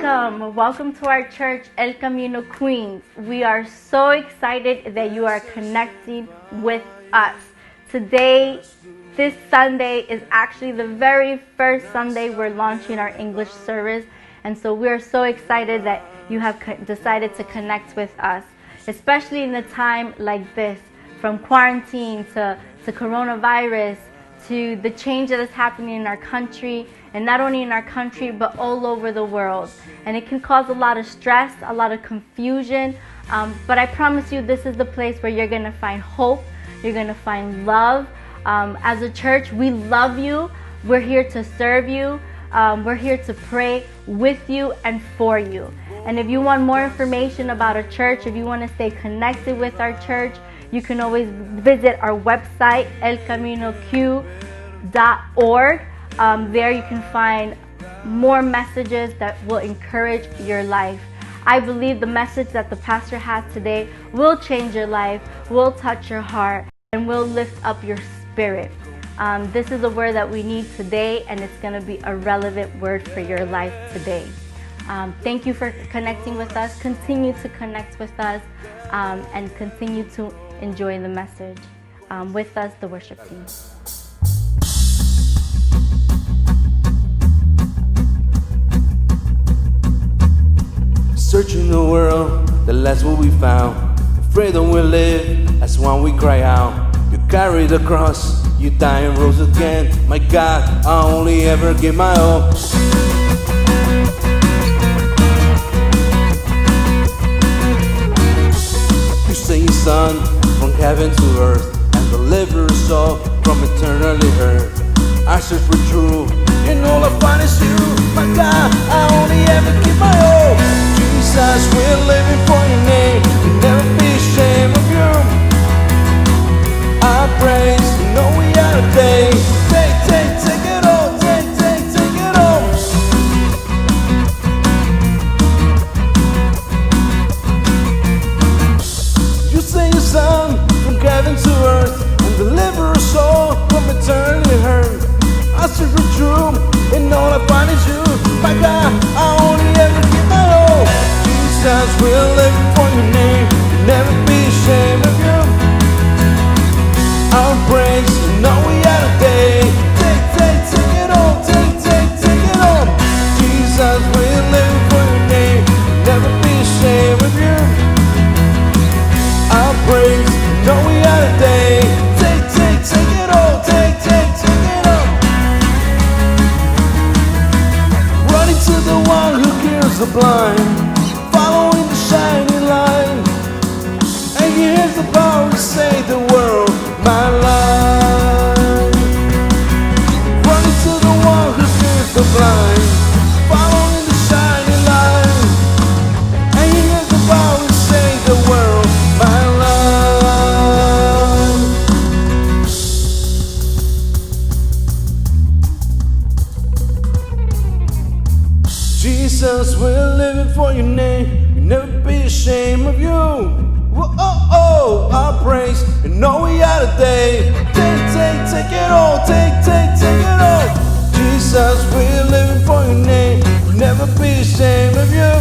Welcome to our church, El Camino Queens. We are so excited that you are connecting with us. Today, this Sunday is actually the very first Sunday we're launching our English service. And so we're so excited that you have decided to connect with us, especially in a time like this, from quarantine to coronavirus, to the change that is happening in our country, and not only in our country, but all over the world. And it can cause a lot of stress, a lot of confusion, but I promise you this is the place where you're gonna find hope, you're gonna find love. As a church, we love you, we're here to serve you, we're here to pray with you and for you. And if you want more information about our church, if you want to stay connected with our church, you can always visit our website, elcaminoq.org. There you can find more messages that will encourage your life. I believe the message that the pastor had today will change your life, will touch your heart, and will lift up your spirit. This is a word that we need today, and it's going to be a relevant word for your life today. Thank you for connecting with us. Continue to connect with us and continue to enjoy the message. With us, the worship team. Searching the world, the last what we found. Afraid that we live, that's why we cry out. You carry the cross, you die and rose again. My God, I only ever give my all. You send your son from heaven to earth and deliver us all from eternally hurt. I search for truth, and all I find is you. My God, I only ever give my all. Jesus, we're living for your name. We'll never be ashamed of you. I praise, you know we are today. Take it all, take it all. You send your son from heaven to earth and deliver us all from eternity hurt. I search for truth, and all I find is you. My God, I only ever give my all. Jesus, we're living for your name. We'll never be ashamed of you. Our praise, you know we are today. Take it all, take it all. Jesus, we're living for your name. We'll never be ashamed of you. Our praise, you know we are today. Take it all, take it all. Running to the one who heals the blind, following the shining light, and he has the power to save the world, my life. Running to the one who heals the blind, following the shining light, and he has the power to save the world, my life. Jesus, we're living for your name. We'll never be ashamed of you. Our praise, you know we are today. Take it all, take it all. Jesus, we're living for your name. We'll never be ashamed of you.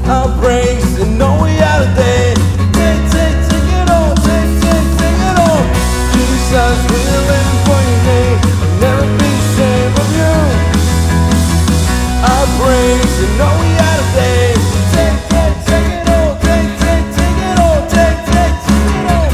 Our praise, you know we are today. Take it all, take it all. Jesus, we're living for your name. We'll never be ashamed of you. Our praise, you know we are today. Take it all, take it all, take it all.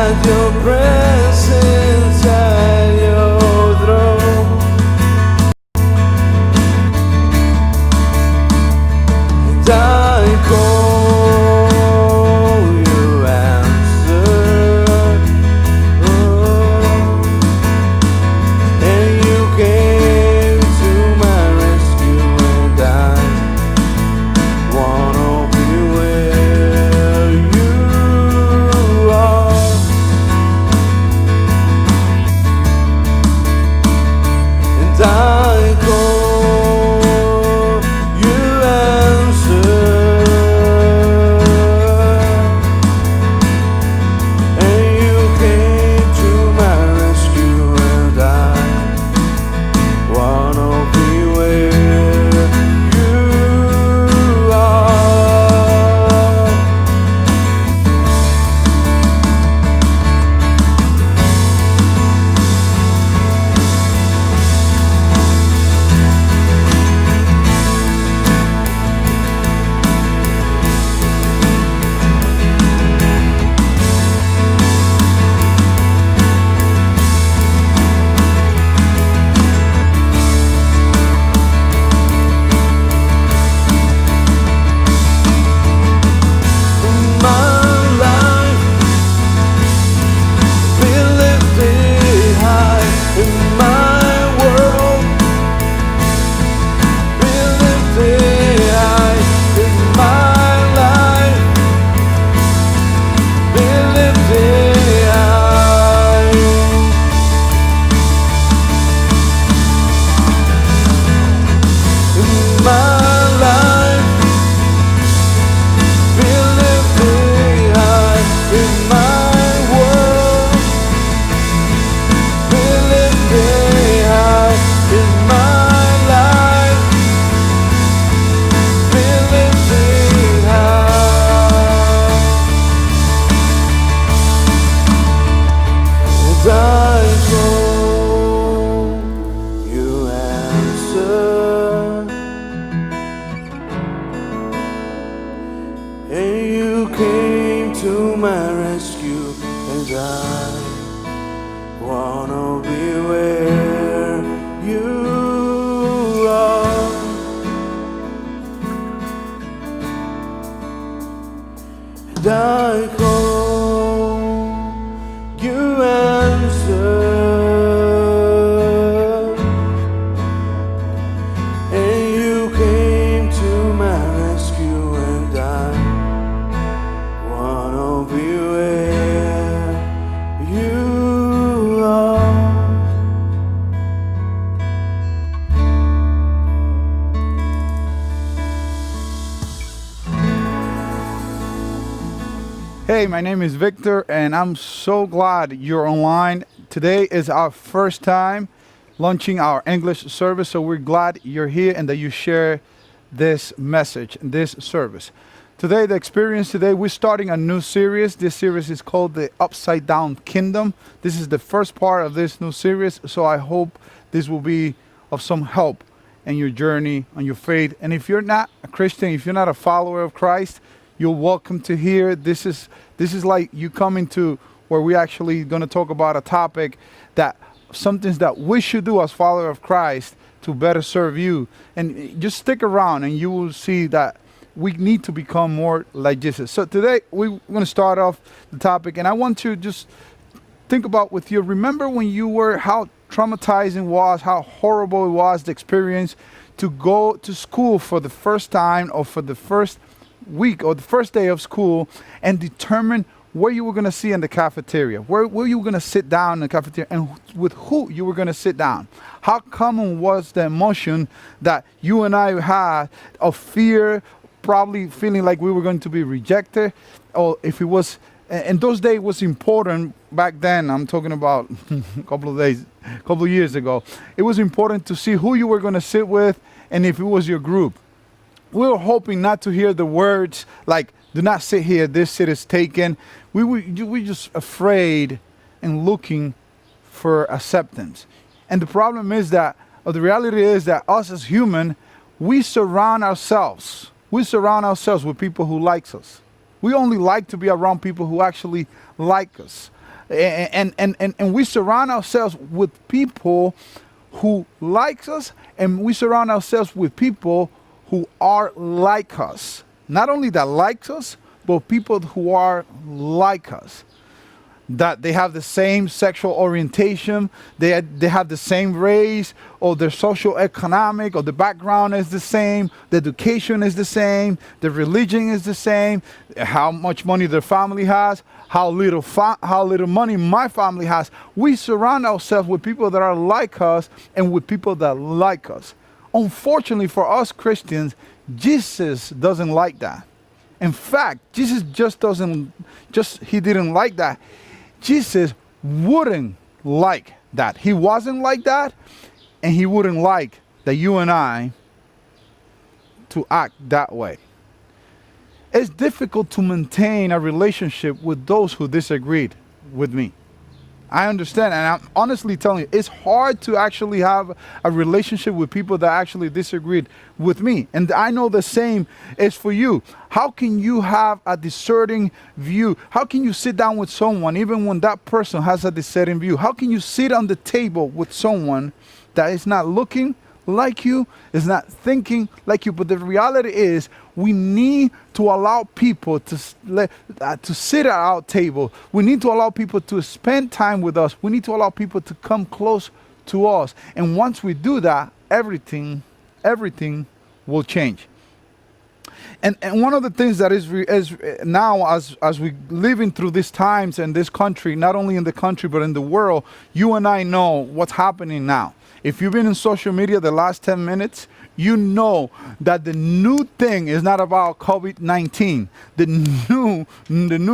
at your presence, at your throne. And I call, you answer. Oh. And you came to my rescue, and I wanna be where you are. And I call, you answer. And you came to my rescue, and I wanna be where you are. My life be lifted high, in my world be lifted high, in my life be lifted high. In my life be lifted high, in my world be lifted high, in my life be lifted high. As I call, you answer. And you came to my rescue, and I wanna be where you are. And I call, you answer. And you came to my rescue, and I wanna be where you are. Hey, my name is Victor, and I'm so glad you're online. Today is our first time launching our English service, so we're glad you're here and that you share this message, this service. Today, the experience today, we're starting a new series. This series is called The Upside Down Kingdom. This is the first part of this new series, so I hope this will be of some help in your journey, on your faith. And if you're not a Christian, if you're not a follower of Christ, you're welcome to hear. This is like you coming to where we actually going to talk about a topic that some things that we should do as follower of Christ to better serve you. And just stick around and you will see that we need to become more like Jesus. So today we're going to start off the topic, and I want to just think about with you. Remember when you were, how traumatizing was, how horrible it was, the experience to go to school for the first time or for the first week or the first day of school and determine where you were going to see in the cafeteria, where you were going to sit down in the cafeteria, and with who you were going to sit down. How common was the emotion that you and I had of fear, probably feeling like we were going to be rejected, or if it was, and those days was important back then. I'm talking about a couple of years ago. It was important to see who you were going to sit with and if it was your group. We were hoping not to hear the words like, do not sit here, this seat is taken. We were just afraid and looking for acceptance. And the problem is that, or the reality is that us as human, we surround ourselves with people who likes us. We only like to be around people who actually like us. And we surround ourselves with people who likes us, and we surround ourselves with people who are like us. Not only that likes us, but people who are like us. That they have the same sexual orientation, they have the same race, or their social economic, or the background is the same, the education is the same, the religion is the same, how much money their family has, how little money my family has. We surround ourselves with people that are like us and with people that like us. Unfortunately for us Christians, Jesus doesn't like that. In fact, Jesus he didn't like that. Jesus wouldn't like that. He wasn't like that, and he wouldn't like that you and I to act that way. It's difficult to maintain a relationship with those who disagreed with me. I understand, and I'm honestly telling you, it's hard to actually have a relationship with people that actually disagreed with me. And I know the same is for you. How can you have a discerning view? How can you sit down with someone even when that person has a discerning view? How can you sit on the table with someone that is not looking like you, is not thinking like you? But the reality is, we need to allow people to sit at our table. We need to allow people to spend time with us. We need to allow people to come close to us. And once we do that, everything will change. And one of the things that is now, as we living through these times in this country, not only in the country but in the world, you and I know what's happening now. If you've been in social media the last 10 minutes, you know that the new thing is not about COVID-19. The new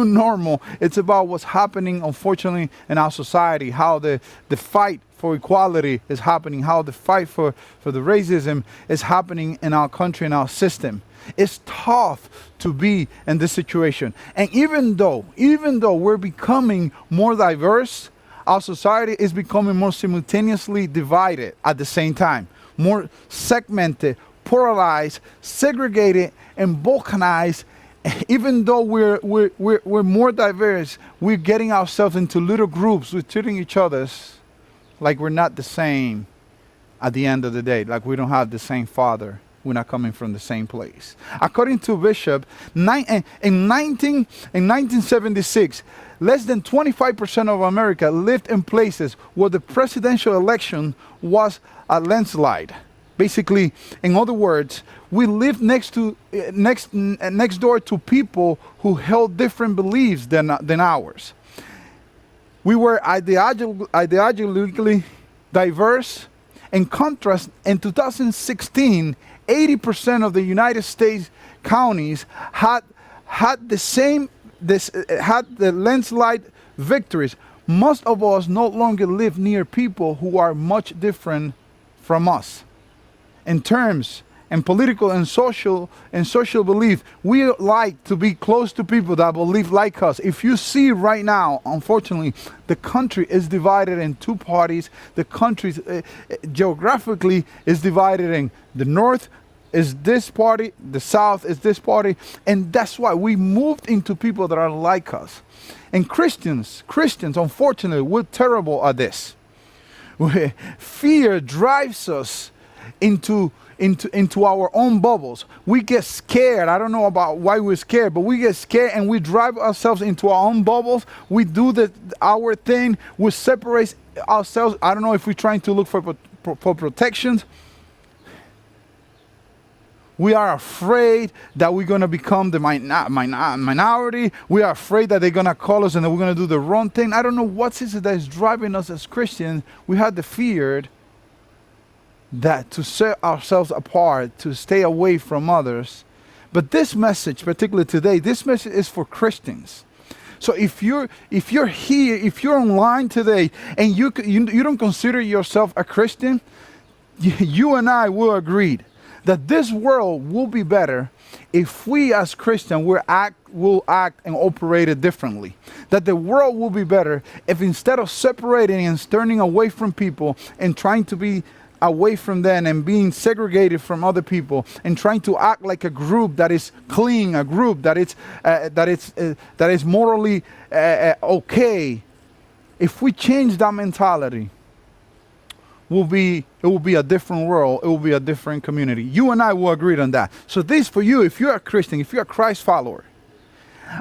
normal, it's about what's happening, unfortunately, in our society, how the fight for equality is happening, how the fight for the racism is happening in our country, in our system. It's tough to be in this situation. And even though we're becoming more diverse, our society is becoming more simultaneously divided at the same time. More segmented, polarized, segregated, and balkanized. Even though we're more diverse, we're getting ourselves into little groups. We're treating each other like we're not the same at the end of the day, like we don't have the same father. We're not coming from the same place. According to Bishop, in 1976, less than 25% of America lived in places where the presidential election was a landslide. Basically, in other words, we lived next door to people who held different beliefs than ours. We were ideologically diverse. In contrast, in 2016, 80% of the United States counties had the landslide victories. Most of us no longer live near people who are much different from us. In terms and political and social belief, we like to be close to people that believe like us. If you see right now, unfortunately, the country is divided in two parties. The country geographically is divided in the north is this party, the south is this party, and that's why we moved into people that are like us. And Christians, unfortunately, we're terrible at this. Fear drives us into our own bubbles. We get scared. I don't know about why we're scared, but we get scared and we drive ourselves into our own bubbles. We do our thing. We separate ourselves. I don't know if we're trying to look for protection. We are afraid that we're going to become the minority. We are afraid that they're going to call us and that we're going to do the wrong thing. I don't know what is it that is driving us as Christians. We have the fear that to set ourselves apart, to stay away from others. But this message, particularly today, this message is for Christians. So if you're here, if you're online today, and you don't consider yourself a Christian, you and I will agree that this world will be better if we as Christians will act and operate it differently. That the world will be better if instead of separating and turning away from people and trying to be away from them and being segregated from other people and trying to act like a group that is clean, a group that is morally okay, if we change that mentality, it will be a different world. It will be a different community. You and I will agree on that. So this for you, if you're a Christian, if you're a Christ follower,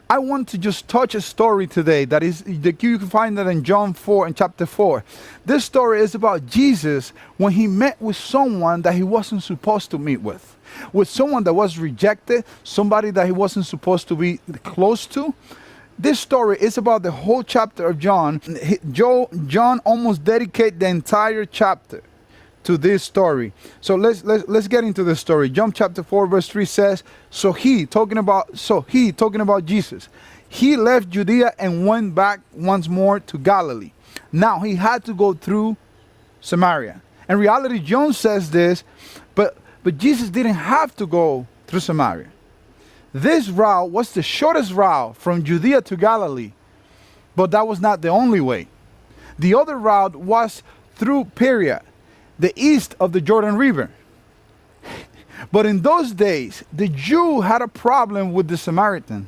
I want to just touch a story today that you can find that in John 4 and chapter 4. This story is about Jesus when he met with someone that he wasn't supposed to meet with someone that was rejected, somebody that he wasn't supposed to be close to. This story is about the whole chapter of John. John almost dedicated the entire chapter to this story. So let's get into the story. John chapter 4 verse 3 says, so he talking about Jesus, he left Judea and went back once more to Galilee. Now he had to go through Samaria. In reality, John says this, but Jesus didn't have to go through Samaria. This route was the shortest route from Judea to Galilee, but that was not the only way. The other route was through Perea, the east of the Jordan River. But in those days, the Jew had a problem with the Samaritan.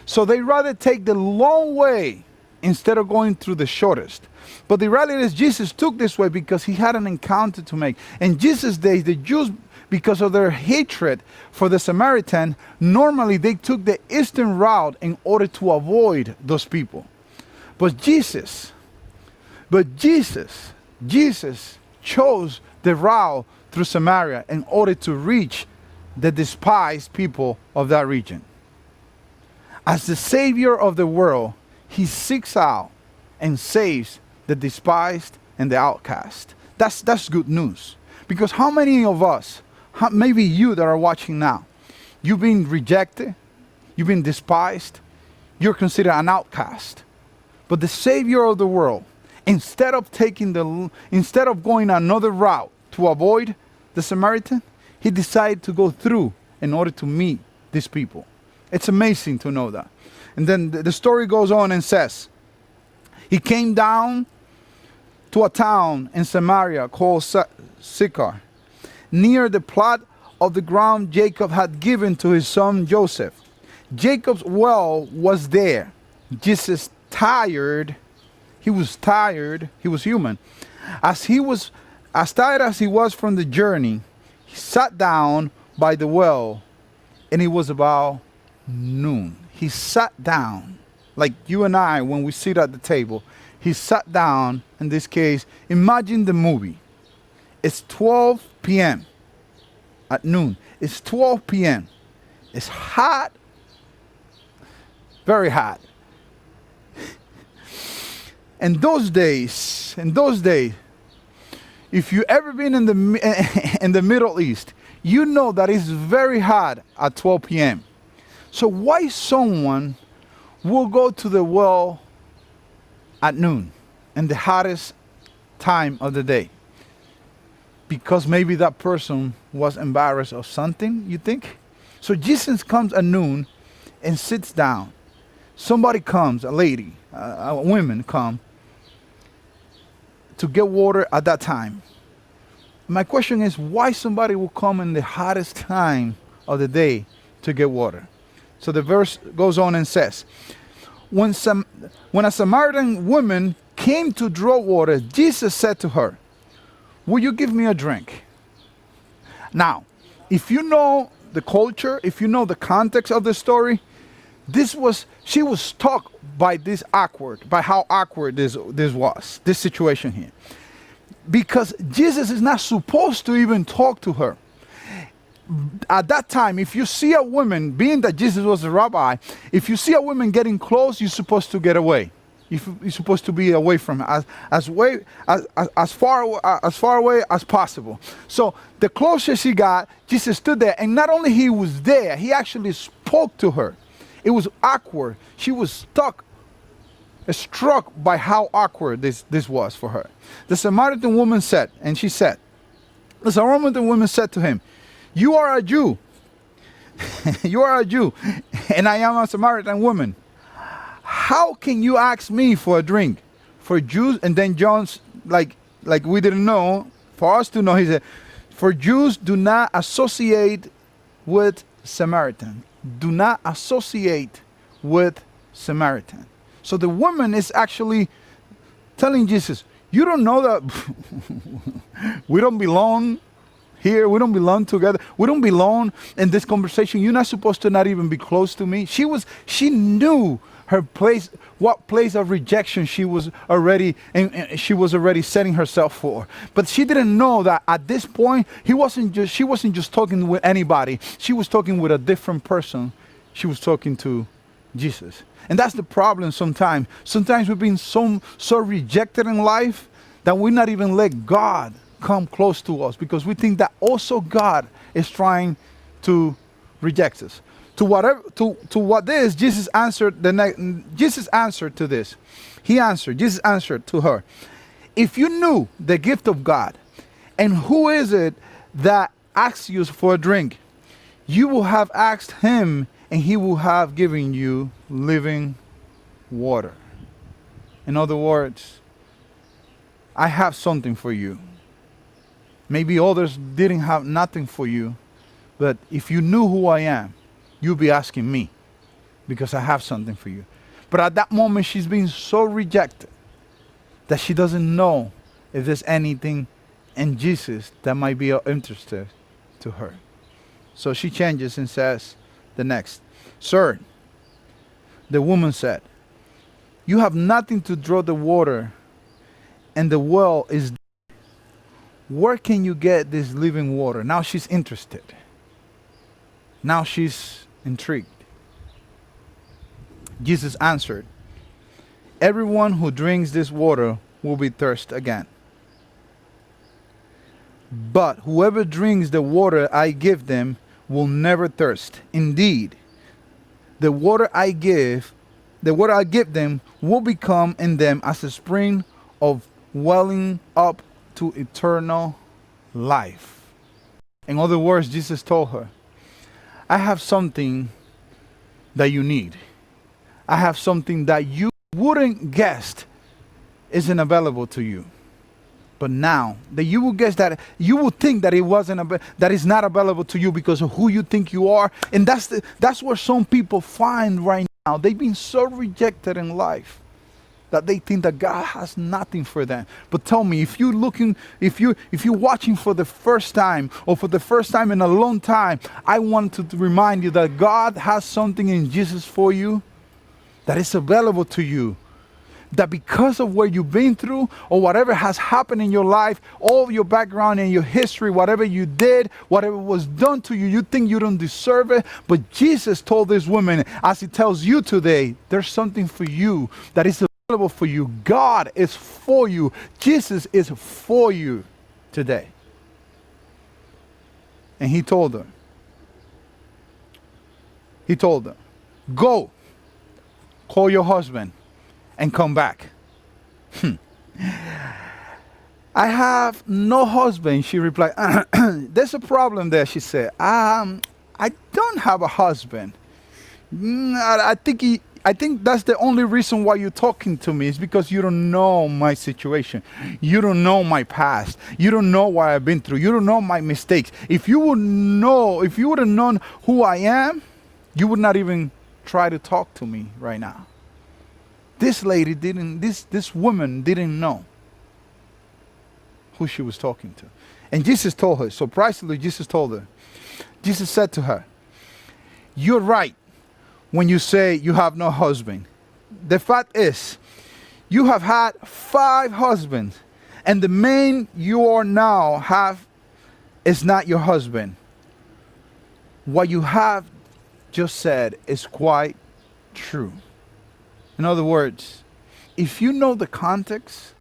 So they rather take the long way instead of going through the shortest. But the reality is Jesus took this way because he had an encounter to make. In Jesus' days, the Jews, because of their hatred for the Samaritan, normally they took the eastern route in order to avoid those people. But Jesus chose the route through Samaria in order to reach the despised people of that region. As the Savior of the world, he seeks out and saves the despised and the outcast. That's good news. Because how many of us, maybe you that are watching now, you've been rejected, you've been despised, you're considered an outcast. But the Savior of the world, instead of going another route to avoid the Samaritan, he decided to go through in order to meet these people. It's amazing to know that. And then the story goes on and says, he came down to a town in Samaria called Sychar, near the plot of the ground Jacob had given to his son Joseph. Jacob's well was there. Jesus tired. He was tired. He was human. As tired as he was from the journey, he sat down by the well, and it was about noon. He sat down like you and I when we sit at the table. He sat down. In this case, imagine the movie. It's 12 p.m. at noon. It's 12 p.m. It's hot, very hot. In those days, if you ever been in the Middle East, you know that it's very hot at 12 p.m. So why someone will go to the well at noon, in the hottest time of the day? Because maybe that person was embarrassed of something, you think? So Jesus comes at noon and sits down. Somebody comes, a lady, a woman come to get water at that time. My question is, why somebody will come in the hottest time of the day to get water? So the verse goes on and says, when a Samaritan woman came to draw water, Jesus said to her, will you give me a drink? Now, if you know the culture, if you know the context of the story, she was struck by how awkward this was, this situation here. Because Jesus is not supposed to even talk to her. At that time, if you see a woman, being that Jesus was a rabbi, if you see a woman getting close, you're supposed to get away. You're supposed to be away from her, as far away as possible. So the closer she got, Jesus stood there, and not only he was there, he actually spoke to her. It was awkward. She was struck by how awkward this was for her. The Samaritan woman said to him, you are a Jew. You are a Jew, and I am a Samaritan woman. How can you ask me for a drink? For Jews, and then John's like we didn't know, for us to know, he said, for Jews do not associate with Samaritan. Do not associate with Samaritan. So the woman is actually telling Jesus, you don't know that we don't belong here. We don't belong together. We don't belong in this conversation. You're not supposed to not even be close to me. She knew her place, what place of rejection she was already, and she was already setting herself for. But she didn't know that at this point, she wasn't just talking with anybody. She was talking with a different person. She was talking to Jesus. And that's the problem sometimes. Sometimes we've been so rejected in life that we not even let God come close to us, because we think that also God is trying to reject us. Jesus answered to this. Jesus answered to her, if you knew the gift of God, and who is it that asks you for a drink, you will have asked him, and he will have given you living water. In other words, I have something for you. Maybe others didn't have nothing for you, but if you knew who I am, you'll be asking me, because I have something for you. But at that moment, she's being so rejected that she doesn't know if there's anything in Jesus that might be of interest to her. So she changes and says the next, Sir, the woman said, you have nothing to draw the water, and the well is deep. Where can you get this living water? Now she's interested. Now she's intrigued. Jesus answered, everyone who drinks this water will be thirsty again. But whoever drinks the water I give them will never thirst. Indeed, the water I give them will become in them as a spring of welling up to eternal life. In other words, Jesus told her, I have something that you need. I have something that you wouldn't guess isn't available to you. But now that you will guess that, you will think that that is not available to you because of who you think you are. And that's where some people find right now. They've been so rejected in life that they think that God has nothing for them. But tell me, if you're watching for the first time, or for the first time in a long time, I want to remind you that God has something in Jesus for you that is available to you. That because of what you've been through, or whatever has happened in your life, all of your background and your history, whatever you did, whatever was done to you, you think you don't deserve it. But Jesus told this woman, as he tells you today, there's something for you that is available for you. God is for you. Jesus is for you today. And he told her, go, call your husband and come back. I have no husband, she replied. There's a problem there, she said. I don't have a husband. I think that's the only reason why you're talking to me, is because you don't know my situation. You don't know my past. You don't know what I've been through. You don't know my mistakes. If you would have known who I am, you would not even try to talk to me right now. This woman didn't know who she was talking to. And Jesus told her, surprisingly, Jesus said to her, you're right when you say you have no husband. The fact is, you have had 5 husbands, and the man you are now have is not your husband. What you have just said is quite true. In other words, if you know the context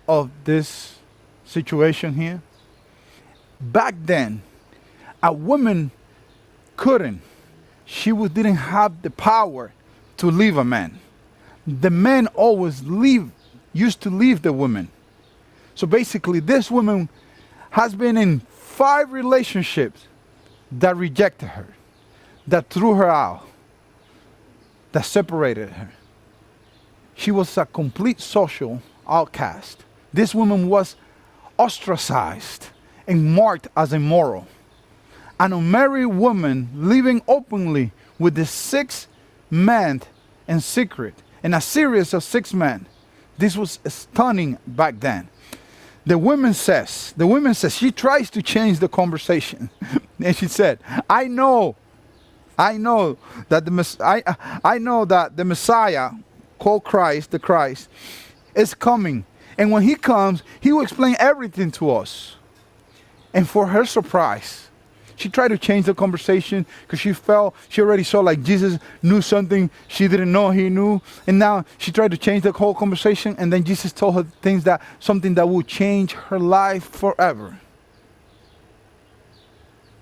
of this situation here, back then, a woman didn't have the power to leave a man. The man always used to leave the woman. So basically, this woman has been in 5 relationships that rejected her, that threw her out, that separated her. She was a complete social outcast. This woman was ostracized and marked as immoral. An unmarried woman living openly with the 6 men in secret, in a series of 6 men This was stunning back then. The woman says, she tries to change the conversation. And she said, I know that the Messiah, called Christ, the Christ, is coming. And when he comes, he will explain everything to us. And for her surprise, she tried to change the conversation because she already saw like Jesus knew something she didn't know he knew. And now she tried to change the whole conversation. And then Jesus told her something that will change her life forever.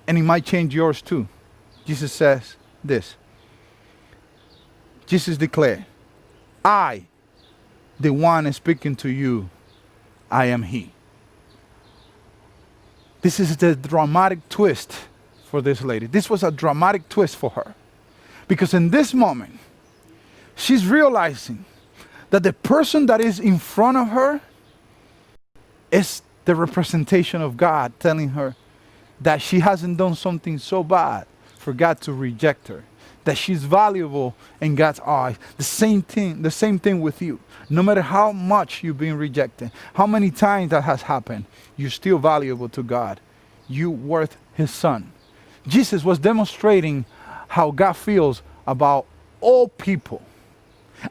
And it might change yours too. Jesus says this. Jesus declared, I, the one speaking to you, I am he. This is the dramatic twist for this lady. This was a dramatic twist for her. Because in this moment, she's realizing that the person that is in front of her is the representation of God telling her that she hasn't done something so bad for God to reject her. That she's valuable in God's eyes. The same thing with you. No matter how much you've been rejected, how many times that has happened, you're still valuable to God. You're worth his son. Jesus was demonstrating how God feels about all people.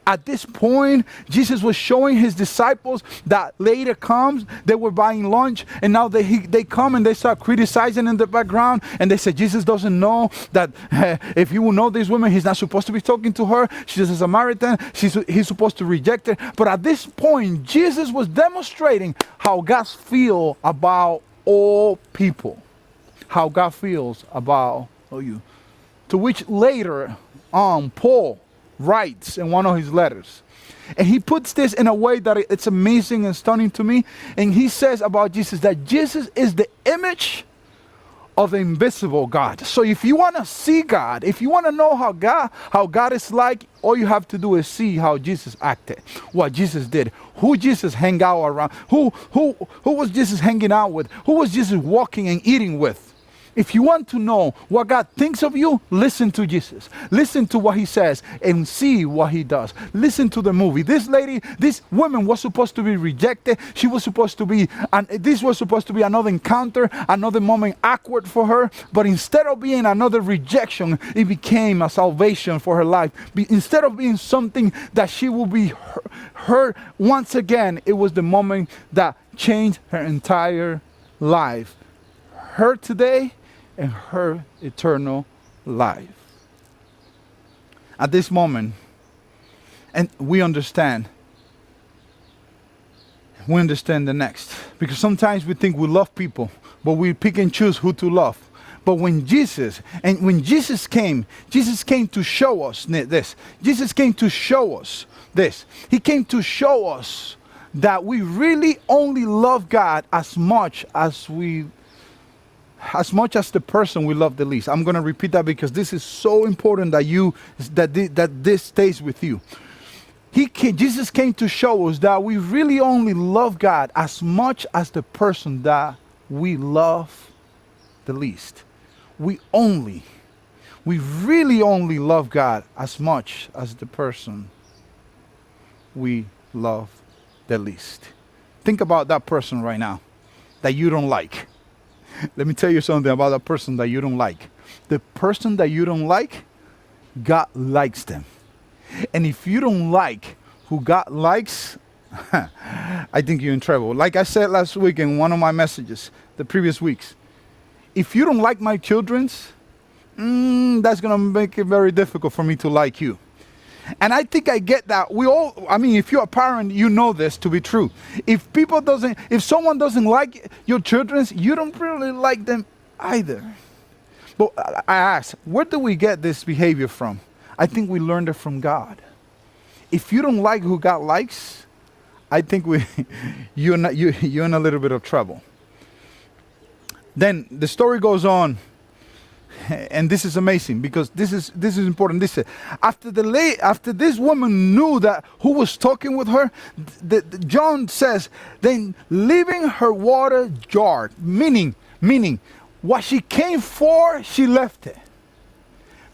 At this point, Jesus was showing his disciples that later comes, they were buying lunch, and now they come and they start criticizing in the background, and they say Jesus doesn't know that if he will know this woman, he's not supposed to be talking to her. She's a Samaritan. He's supposed to reject her. But at this point, Jesus was demonstrating how God feels about all people, how God feels about you. To which later on, Paul writes in one of his letters. And he puts this in a way that it's amazing and stunning to me. And he says about Jesus that Jesus is the image of the invisible God. So if you want to see God, if you want to know how God is like, all you have to do is see how Jesus acted, what Jesus did, who Jesus hang out around, who was Jesus hanging out with, who was Jesus walking and eating with. If you want to know what God thinks of you, listen to Jesus. Listen to what he says and see what he does. Listen to the movie. This woman was supposed to be rejected. She was supposed to be, and this was supposed to be another encounter, another moment awkward for her. But instead of being another rejection, it became a salvation for her life. Instead of being something that she will be hurt once again, it was the moment that changed her entire life. Her today and her eternal life. At this moment, and we understand the next. Because sometimes we think we love people, but we pick and choose who to love. But when Jesus came to show us this. Jesus came to show us this. He came to show us that we really only love God as much as the person we love the least. I'm going to repeat that because this is so important that this stays with you. Jesus came to show us that we really only love God as much as the person that we love the least. We really only love God as much as the person we love the least. Think about that person right now that you don't like. Let me tell you something about that person that you don't like. The person that you don't like, God likes them. And if you don't like who God likes, I think you're in trouble. Like I said last week in one of my messages, the previous weeks, if you don't like my children's, that's going to make it very difficult for me to like you. And I think I get that. If you're a parent, you know this to be true. If someone doesn't like your children, you don't really like them either. But I ask, where do we get this behavior from? I think we learned it from God. If you don't like who God likes, I think you're in a little bit of trouble. Then the story goes on. And this is amazing because this is important. This is, after this woman knew that who was talking with her, John says, then leaving her water jar, meaning what she came for, she left it.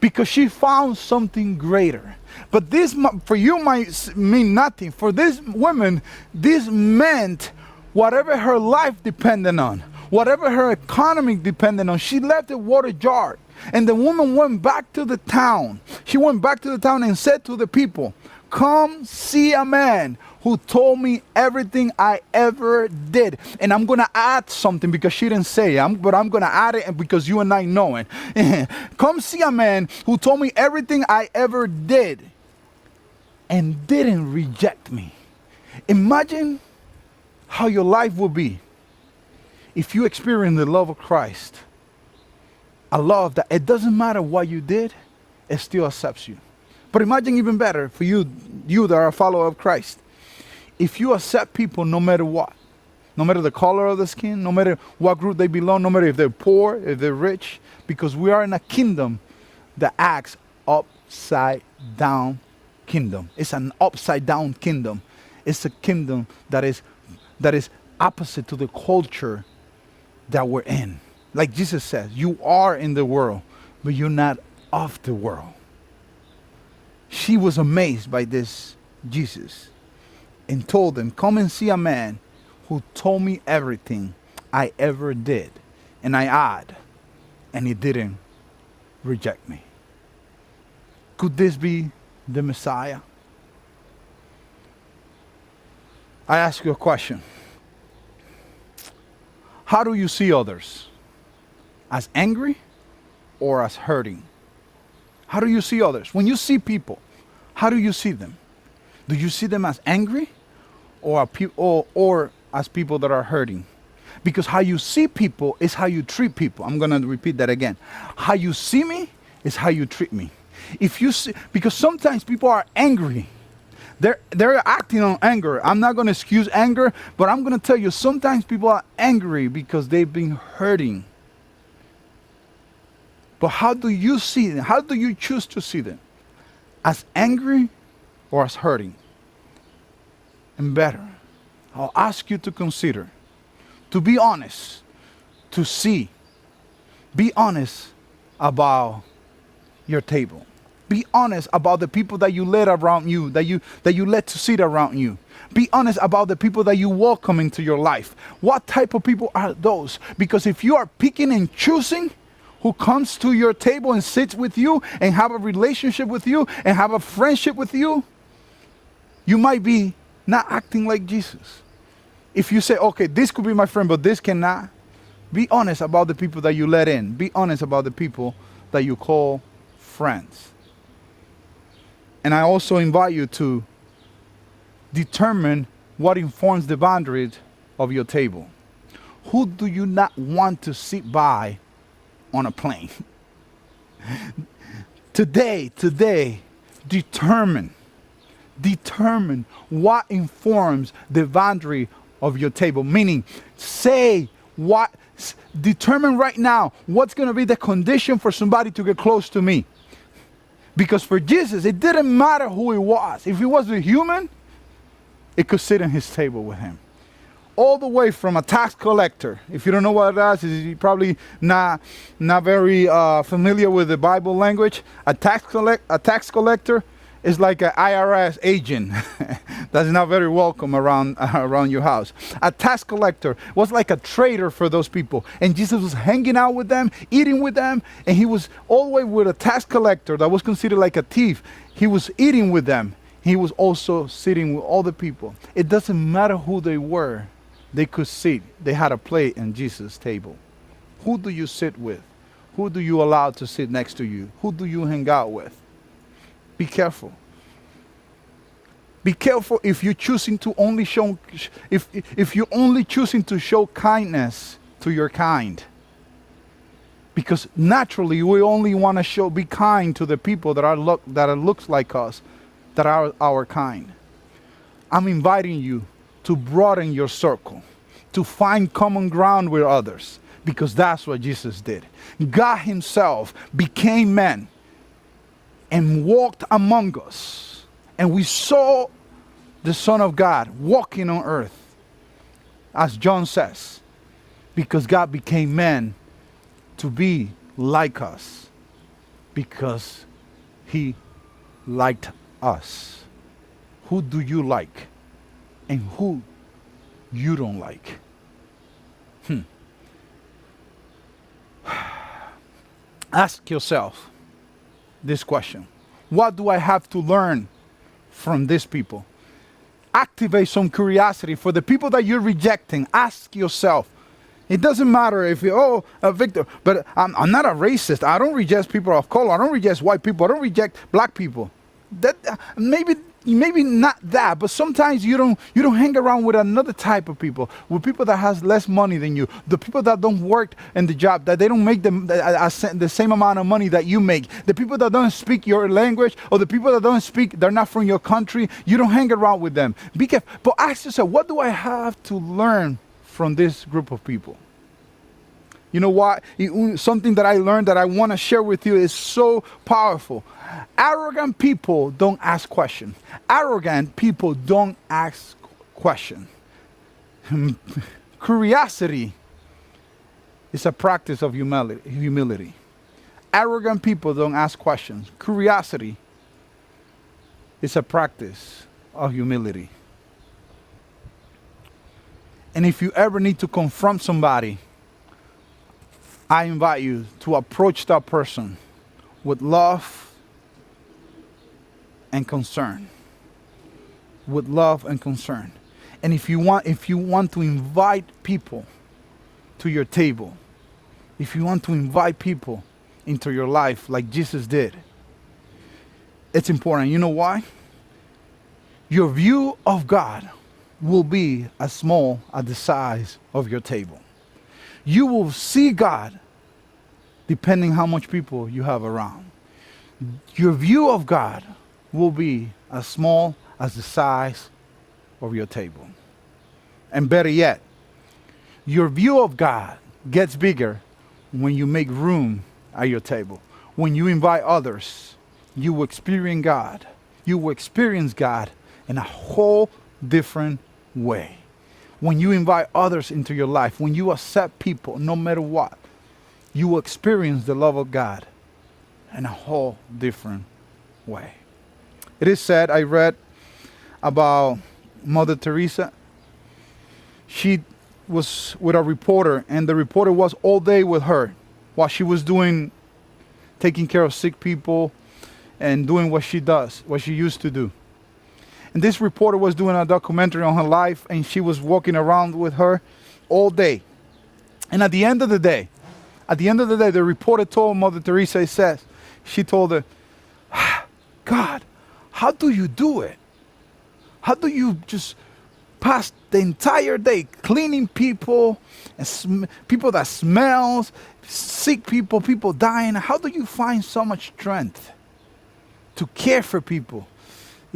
because she found something greater. But this for you might mean nothing. For this woman, this meant whatever her life depended on, whatever her economy depended on, she left the water jar. And the woman went back to the town. She went back to the town and said to the people, come see a man who told me everything I ever did. And I'm going to add something because she didn't say it, but I'm going to add it because you and I know it. Come see a man who told me everything I ever did and didn't reject me. Imagine how your life will be if you experience the love of Christ. A love that it doesn't matter what you did, it still accepts you. But imagine even better for you that are a follower of Christ. If you accept people no matter what, no matter the color of the skin, no matter what group they belong, no matter if they're poor, if they're rich, because we are in a kingdom that acts upside down kingdom. It's an upside down kingdom. It's a kingdom that is opposite to the culture that we're in. Like Jesus says, you are in the world, but you're not of the world. She was amazed by this Jesus and told them, come and see a man who told me everything I ever did. And I add, and he didn't reject me. Could this be the Messiah? I ask you a question. How do you see others? As angry or as hurting? How do you see others? When you see people, how do you see them? Do you see them as angry or as people that are hurting? Because how you see people is how you treat people. I'm going to repeat that again. How you see me is how you treat me. If you see, because sometimes people are angry. They're acting on anger. I'm not going to excuse anger, but I'm going to tell you sometimes people are angry because they've been hurting. But how do you see them? How do you choose to see them? As angry or as hurting? And better, I'll ask you to consider, to be honest, to see. Be honest about your table. Be honest about the people that you let around you, that you let to sit around you. Be honest about the people that you welcome into your life. What type of people are those? Because if you are picking and choosing who comes to your table and sits with you and have a relationship with you and have a friendship with you, you might be not acting like Jesus. If you say, okay, this could be my friend, but this cannot, be honest about the people that you let in. Be honest about the people that you call friends. And I also invite you to determine what informs the boundaries of your table. Who do you not want to sit by on a plane? Today, determine what informs the boundary of your table. Meaning, determine right now what's going to be the condition for somebody to get close to me. Because for Jesus, it didn't matter who he was. If he was a human, it could sit on his table with him. All the way from a tax collector. If you don't know what that is, you're probably not very familiar with the Bible language. A tax collector is like an IRS agent that's not very welcome around your house. A tax collector was like a trader for those people. And Jesus was hanging out with them, eating with them, and he was all the way with a tax collector that was considered like a thief. He was eating with them. He was also sitting with all the people. It doesn't matter who they were. They could sit. They had a plate in Jesus' table. Who do you sit with? Who do you allow to sit next to you? Who do you hang out with? Be careful. Be careful if you're choosing to only show, if you're only choosing to show kindness to your kind. Because naturally we only want to be kind to the people that looks like us, that are our kind. I'm inviting you to broaden your circle, to find common ground with others, because that's what Jesus did. God himself became man and walked among us, and we saw the Son of God walking on earth, as John says, because God became man to be like us, because he liked us. Who do you like? And who you don't like? Ask yourself this question. What do I have to learn from these people? Activate some curiosity for the people that you're rejecting. Ask yourself. It doesn't matter if you, Victor, but I'm not a racist. I don't reject people of color. I don't reject white people. I don't reject black people. That maybe not that, but sometimes you don't hang around with another type of people, with people that has less money than you, the people that don't work in the job, that they don't make the same amount of money that you make, the people that don't speak your language, or the people that don't speak, they're not from your country. You don't hang around with them. Be careful. But ask yourself, what do I have to learn from this group of people? You know what? Something that I learned that I want to share with you is so powerful. Arrogant people don't ask questions. Arrogant people don't ask questions. Curiosity is a practice of humility. Arrogant people don't ask questions. Curiosity is a practice of humility. And if you ever need to confront somebody, I invite you to approach that person with love and concern. With love and concern. And if you want to invite people to your table, if you want to invite people into your life like Jesus did, it's important. You know why? Your view of God will be as small as the size of your table. You will see God depending how much people you have around. Your view of God will be as small as the size of your table. And better yet, your view of God gets bigger when you make room at your table. When you invite others, you will experience God. You will experience God in a whole different way. When you invite others into your life, when you accept people, no matter what, you will experience the love of God in a whole different way. It is said, I read about Mother Teresa. She was with a reporter, and the reporter was all day with her while she was taking care of sick people and doing what she does, what she used to do. And this reporter was doing a documentary on her life, and she was walking around with her all day. And at the end of the day, the reporter told Mother Teresa, she told her, God, how do you do it? How do you just pass the entire day cleaning people, and people that smells, sick people, people dying? How do you find so much strength to care for people?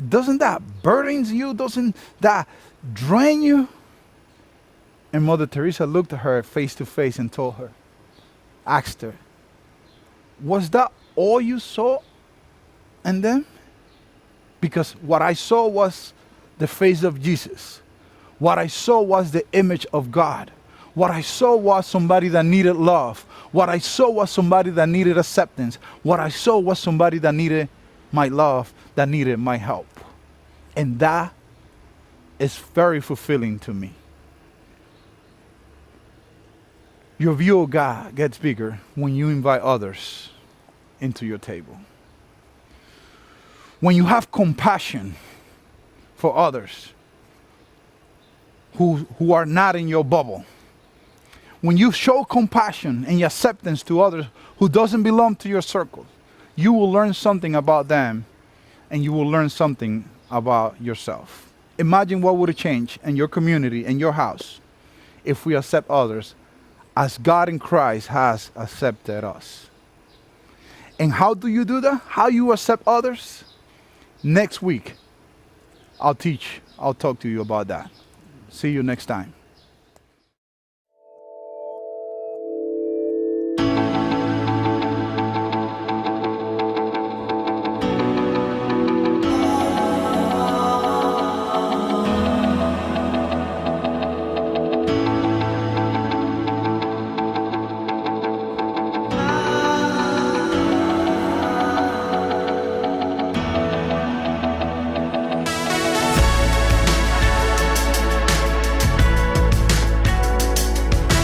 Doesn't that burden you? Doesn't that drain you? And Mother Teresa looked at her face to face and asked her, was that all you saw in them? Because what I saw was the face of Jesus. What I saw was the image of God. What I saw was somebody that needed love. What I saw was somebody that needed acceptance. What I saw was somebody that needed my love, that needed my help. And that is very fulfilling to me. Your view of God gets bigger when you invite others into your table. When you have compassion for others who are not in your bubble. When you show compassion and acceptance to others who doesn't belong to your circle, you will learn something about them, and you will learn something about yourself. Imagine what would have changed in your community, in your house, if we accept others as God in Christ has accepted us. And how do you do that? How you accept others? Next week, I'll talk to you about that. See you next time.